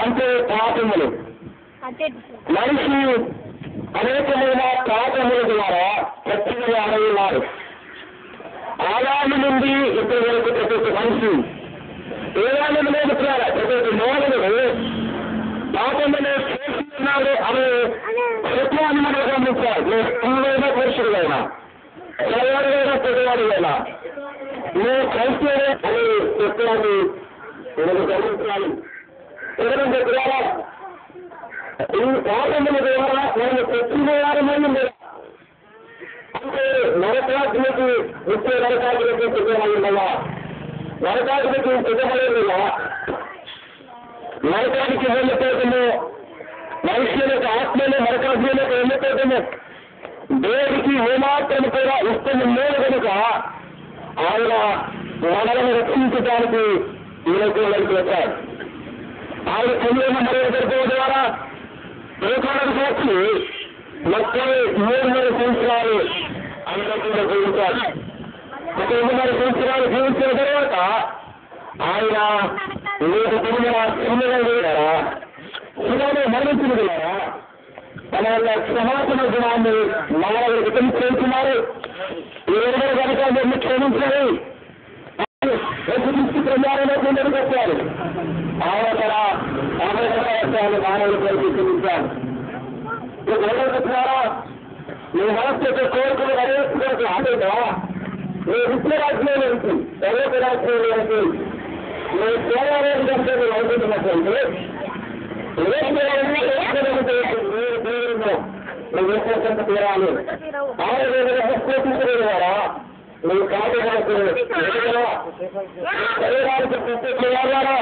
అంటే పాపములు. మనిషి అనేకమైన పాపముల ద్వారా చచ్చిపోయాడు ఉన్నారు. ఆదాము నుండి ఇప్పటి వరకు ప్రతి ఒక్క మనిషి ఏదానం లేదు ప్రతి ఒక్క మోహనుడు పాపములు చేసి ఉన్నాడు అని సత్యాన్ని మనం గమనించాలి. నువ్వు స్త్రీలైనా పురుషుడుగైనా, చదవాడుగైనా పెద్దవాడుగైనా, నువ్వు క్రైస్తవుడే అని సత్యాన్ని నేను గమనించాలి. ఎందుకంటే ద్వారా ఈ పాపముల ద్వారా నేను తెచ్చినవారమైంది అంటే నరకాగ్నికి నిత్య నరకాగ్నికి సిద్ధమైందా, నరకాగ్నికి సిద్ధమైందా, నరకానికి వెళ్ళిపోతాము, మనుషుల యొక్క ఆత్మను నరకాగ్నికి వెళ్ళిపోతాము. దేవుడికి ఏమాత్రం కూడా ఇష్టం లేదు కనుక ఆయన మనలను రక్షించడానికి ఈయనకు వెళ్ళిపోతారు. ఆయన చంద్రుని మరియు ఎదుర్కోవడం ద్వారా ఏకాలకు వచ్చి 33 సంవత్సరాలు అందరూ జీవించారు. 33 సంవత్సరాలు జీవించిన తర్వాత ఆయన శివను మరణించిన ద్వారా తన యొక్క సమాజన గుణాన్ని మానవులకు తెలియజేస్తున్నారు. ఎవరు కనుక మీరు క్షమించారు ప్రజారంలో వచ్చారు. ఆయన తన ఆవేశాలు మానవులకు తెలియజేశారు. ద్వారా నీ మనసు యొక్క కోరికలు అనేక ఆటగా నీ విద్యరాజ్యంలో నుంచి దైవ రాజ్యంలో నుంచి నీ దేవాలయం కంటే మీరు అనుకుంటున్నట్లయితే నువ్వు తీరాలి. ఆయన కోరుకునే ద్వారా నువ్వు కార్యక్రమానికి శరీరానికి ప్రతి ద్వారా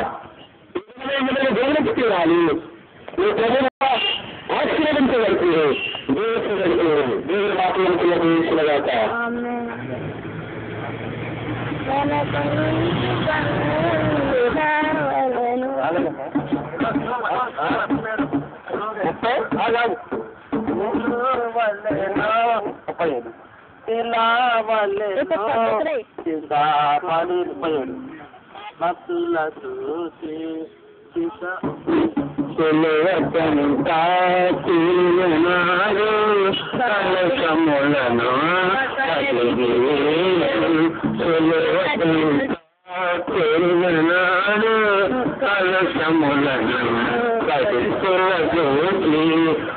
గమనించి తీరాలి. నువ్వు ప్రజల ఆశీర్వదించగలిగి దేవుడి మాటలను తీర్చినగాక. సులభంతా తీరునారు కలశములను సులభంతా తీరునారు కలశములను కలుసులూచి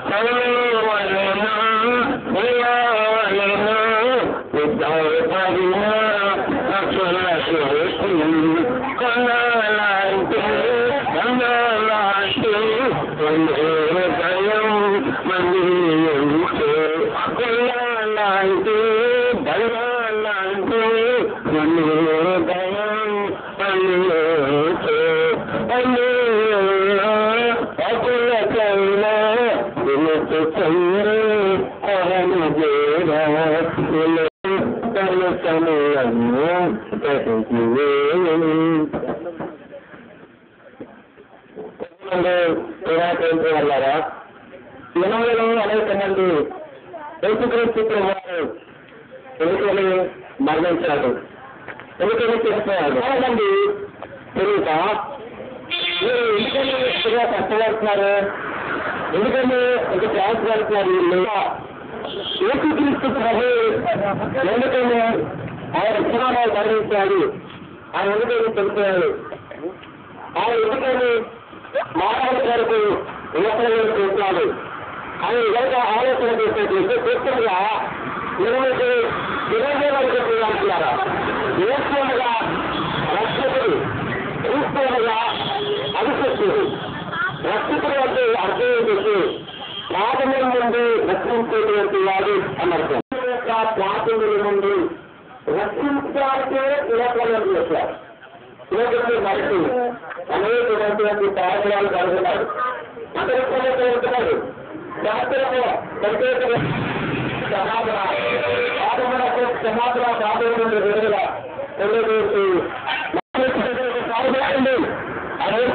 కలవలనా ఉయ్యాలనా ఉద్దాపడిన అసలూచి కొనాలంటే హృదయం మందించే కొల్లాంటి బలాంటి మన హృదయం మందించే అకులకైనా వినుతు చంద్రు కొరను తను సమయాన్ని వల్లరా జనంలో అనేక మంది యేసుక్రీస్తు వారు ఎందుకని మరణించారు, ఎందుకని చేస్తున్నారు. చాలా మంది తెలియక మీరు ఎందుకని ఎక్కువగా కష్టపడుతున్నారు, ఎందుకని ఇంత ప్రయాసపడుతున్నారు. వీళ్ళు యేసుక్రీస్తు ప్రభు ఎందుకని ఆయన రక్షణాలు మరణించాడు, ఆయన ఎందుకని తెలుపుతున్నాడు, ఆయన ఎందుకని మానవుల వరకు యువకులను చేస్తున్నాడు అని ఎవరిగా ఆలోచన చేసేట్లయితే పూర్తిగా 20 వరకు చేయాల్సినారా యేసుగా రక్షకుడు, క్రీస్తుగా అభిషక్తుడు. రక్షకుడు అంటే అర్థం ఏంటంటే పాపముల నుండి రక్షించేటువంటి వాడు అన్నర్థం. పాపముల నుండి రక్షించడానికే యువకులను చేశారు. యువకులు మనిషి అనేకమైనటువంటి కార్యక్రమాలు జరుగుతున్నారు. అంతరిక్షంలో జరుగుతున్నారు. శాస్త్రంలో ప్రత్యేక సమాధాన పాపములకు సమాధాన పాపముల నుండి విడుదల తెలియజేసి